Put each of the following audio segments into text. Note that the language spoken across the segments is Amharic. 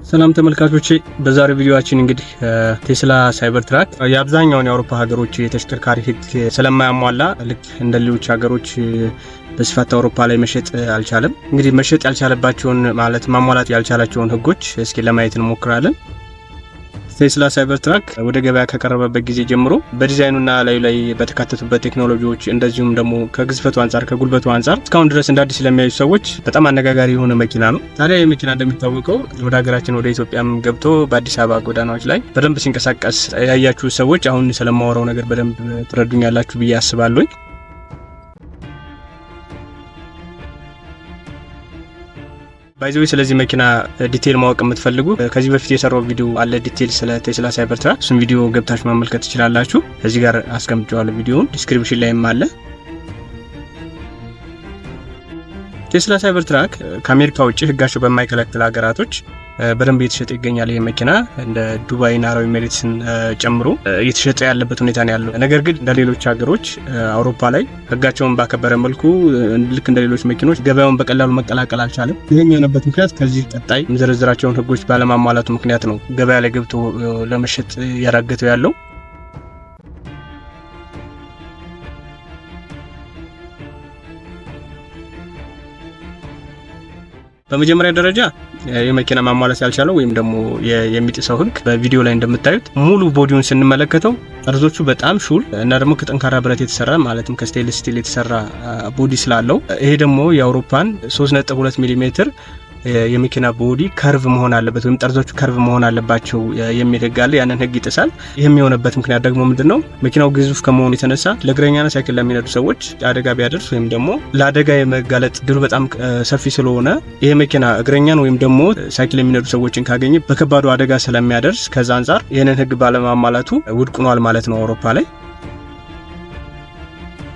ሰላም ተመልካቾቼ በዛሬው ቪዲዮአችን እንግዲህ ቴስላ ሳይበር ትራክ የአብዛኛውን የአውሮፓ ሀገሮች የተሽከርካሪ ህግ ስለማያሟላ ልክ እንደ ሌሎች ሀገሮች በስፋት አውሮፓ ላይ መሸጥ አልቻለም። እንግዲህ መሸጥ ያልቻለባቸውን ማለት ማሟላት ያልቻላቸውን ህጎች እስኪ ለማየት እንሞክራለን። ቴስላ ሳይበር ትራክ ወደ ገበያ ከቀረበበት ጊዜ ጀምሮ በዲዛይኑና ላይ በተካተቱበት ቴክኖሎጂዎች እንደዚሁም ደግሞ ከግዝፈቱ አንፃር ከጉልበቱ አንፃር እስካሁን ድረስ እንደ አዲስ ለሚያዩ ሰዎች በጣም አነጋጋሪ የሆነ መኪና ነው። ታዲያ ይህ መኪና እንደሚታወቀው ወደ ሀገራችን ወደ ኢትዮጵያም ገብቶ በአዲስ አበባ ጎዳናዎች ላይ በደንብ ሲንቀሳቀስ ያያችሁ ሰዎች አሁን ስለማወራው ነገር በደንብ ትረዱኛላችሁ ብዬ አስባለሁ። ባይዘው ስለዚህ መኪና ዲቴል ማወቅ የምትፈልጉ ከዚህ በፊት የሰራው ቪዲዮ አለ ዲቴል ስለ ቴስላ ሳይበር ትራክ፣ እሱን ቪዲዮ ገብታችሁ መመልከት ትችላላችሁ። እዚህ ጋር አስቀምጬዋለሁ፣ ቪዲዮውን ዲስክሪፕሽን ላይም አለ። ቴስላ ሳይበር ትራክ ከአሜሪካ ውጭ ህጋቸው በማይከለክል ሀገራቶች በደንብ እየተሸጠ ይገኛል። ይሄ መኪና እንደ ዱባይ እና አረብ ኤሚሬትስን ጨምሮ እየተሸጠ ያለበት ሁኔታ ነው ያለው። ነገር ግን እንደ ሌሎች ሀገሮች አውሮፓ ላይ ህጋቸውን ባከበረ መልኩ ልክ እንደ ሌሎች መኪኖች ገበያውን በቀላሉ መቀላቀል አልቻለም። ይሄም የሆነበት ምክንያት ከዚህ ቀጣይ የምዘረዝራቸውን ህጎች ባለማሟላቱ ምክንያት ነው ገበያ ላይ ገብቶ ለመሸጥ ያራገተው ያለው። በመጀመሪያ ደረጃ የመኪና ማሟላት ያልቻለው ወይም ደግሞ የሚጥሰው ህግ በቪዲዮ ላይ እንደምታዩት ሙሉ ቦዲውን ስንመለከተው ጠርዞቹ በጣም ሹል እና ደግሞ ከጠንካራ ብረት የተሰራ ማለትም ከስቴንለስ ስቲል የተሰራ ቦዲ ስላለው ይሄ ደግሞ የአውሮፓን 3.2 ሚሜ የመኪና ቦዲ ከርቭ መሆን አለበት ወይም ጠርዞቹ ከርቭ መሆን አለባቸው የሚል ህግ አለ። ያንን ህግ ይጥሳል። ይህም የሆነበት ምክንያት ደግሞ ምንድነው? መኪናው ግዙፍ ከመሆኑ የተነሳ ለእግረኛና ሳይክል ለሚነዱ ሰዎች አደጋ ቢያደርስ ወይም ደግሞ ለአደጋ የመጋለጥ ድሉ በጣም ሰፊ ስለሆነ ይሄ መኪና እግረኛን ወይም ደግሞ ሳይክል የሚነዱ ሰዎችን ካገኘ በከባዱ አደጋ ስለሚያደርስ ከዛ አንፃር ይህንን ህግ ባለማሟላቱ ውድቅ ሆኗል ማለት ነው አውሮፓ ላይ።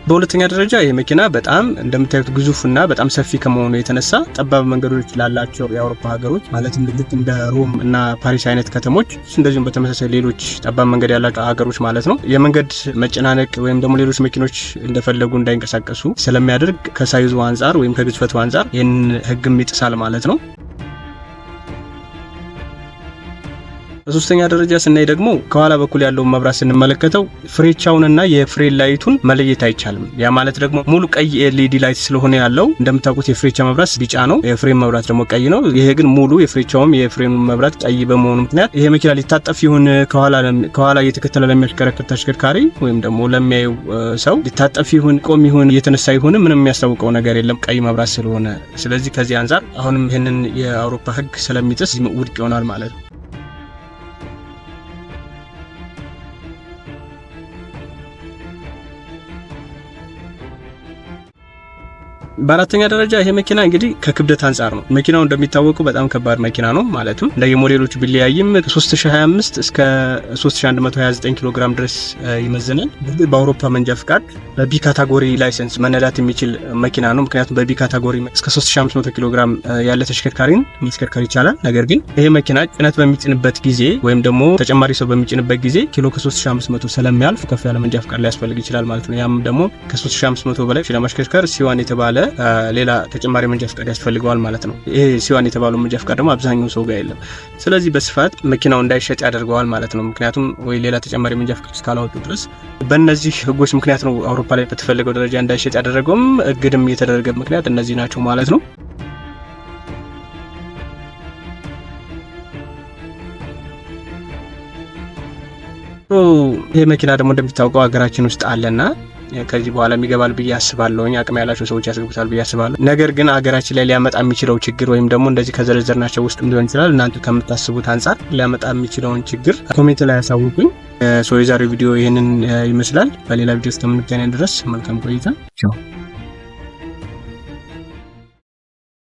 በሁለተኛ ደረጃ ይህ መኪና በጣም እንደምታዩት ግዙፍና በጣም ሰፊ ከመሆኑ የተነሳ ጠባብ መንገዶች ላላቸው የአውሮፓ ሀገሮች ማለትም ልክ እንደ ሮም እና ፓሪስ አይነት ከተሞች እንደዚሁም በተመሳሳይ ሌሎች ጠባብ መንገድ ያላቸው ሀገሮች ማለት ነው የመንገድ መጨናነቅ ወይም ደግሞ ሌሎች መኪኖች እንደፈለጉ እንዳይንቀሳቀሱ ስለሚያደርግ ከሳይዙ አንፃር ወይም ከግዝፈቱ አንፃር ይህን ህግም ይጥሳል ማለት ነው። በሶስተኛ ደረጃ ስናይ ደግሞ ከኋላ በኩል ያለውን መብራት ስንመለከተው ፍሬቻውንና የፍሬን ላይቱን መለየት አይቻልም። ያ ማለት ደግሞ ሙሉ ቀይ ኤልኢዲ ላይት ስለሆነ ያለው እንደምታውቁት የፍሬቻ መብራት ቢጫ ነው፣ የፍሬን መብራት ደግሞ ቀይ ነው። ይሄ ግን ሙሉ የፍሬቻውም የፍሬኑ መብራት ቀይ በመሆኑ ምክንያት ይሄ መኪና ሊታጠፍ ይሁን ከኋላ እየተከተለ ለሚያሽከረክር ተሽከርካሪ ወይም ደግሞ ለሚያየው ሰው ሊታጠፍ ይሁን ቆም ይሁን እየተነሳ ይሁን ምንም የሚያስታውቀው ነገር የለም ቀይ መብራት ስለሆነ። ስለዚህ ከዚህ አንፃር አሁንም ይህንን የአውሮፓ ህግ ስለሚጥስ ውድቅ ይሆናል ማለት ነው። በአራተኛ ደረጃ ይሄ መኪና እንግዲህ ከክብደት አንፃር ነው። መኪናው እንደሚታወቀው በጣም ከባድ መኪና ነው። ማለትም እንደየሞዴሎቹ ቢለያይም ከ3025 እስከ 3129 ኪሎ ግራም ድረስ ይመዝናል። በአውሮፓ መንጃ ፍቃድ በቢ ካታጎሪ ላይሰንስ መነዳት የሚችል መኪና ነው። ምክንያቱም በቢ ካታጎሪ እስከ 3500 ኪሎ ግራም ያለ ተሽከርካሪን ማሽከርከር ይቻላል። ነገር ግን ይሄ መኪና ጭነት በሚጭንበት ጊዜ ወይም ደግሞ ተጨማሪ ሰው በሚጭንበት ጊዜ ኪሎ ከ3500 ስለሚያልፍ ከፍ ያለ መንጃ ፍቃድ ሊያስፈልግ ይችላል ማለት ነው። ያም ደግሞ ከ3500 በላይ ለማሽከርከር ሲዋን የተባለ ሌላ ተጨማሪ መንጃ ፍቃድ ያስፈልገዋል ማለት ነው። ይሄ ሲዋን የተባለው መንጃ ፍቃድ ደግሞ አብዛኛው ሰው ጋር የለም። ስለዚህ በስፋት መኪናው እንዳይሸጥ ያደርገዋል ማለት ነው። ምክንያቱም ወይ ሌላ ተጨማሪ መንጃ ፍቃድ እስካላወጡ ድረስ በእነዚህ ህጎች ምክንያት ነው አውሮፓ ላይ በተፈለገው ደረጃ እንዳይሸጥ ያደረገውም እግድም የተደረገ ምክንያት እነዚህ ናቸው ማለት ነው። ይሄ መኪና ደግሞ እንደሚታወቀው ሀገራችን ውስጥ አለና ከዚህ በኋላ ይገባል ብዬ አስባለሁ። አቅም ያላቸው ሰዎች ያስገቡታል ብዬ አስባለሁ። ነገር ግን ሀገራችን ላይ ሊያመጣ የሚችለው ችግር ወይም ደግሞ እንደዚህ ከዘረዘርናቸው ውስጥ ሊሆን ይችላል እናንተ ከምታስቡት አንፃር ሊያመጣ የሚችለውን ችግር ኮሜንት ላይ ያሳውቁኝ። የዛሬው ቪዲዮ ይህንን ይመስላል። በሌላ ቪዲዮ እስከምንገናኝ ድረስ መልካም ቆይታ።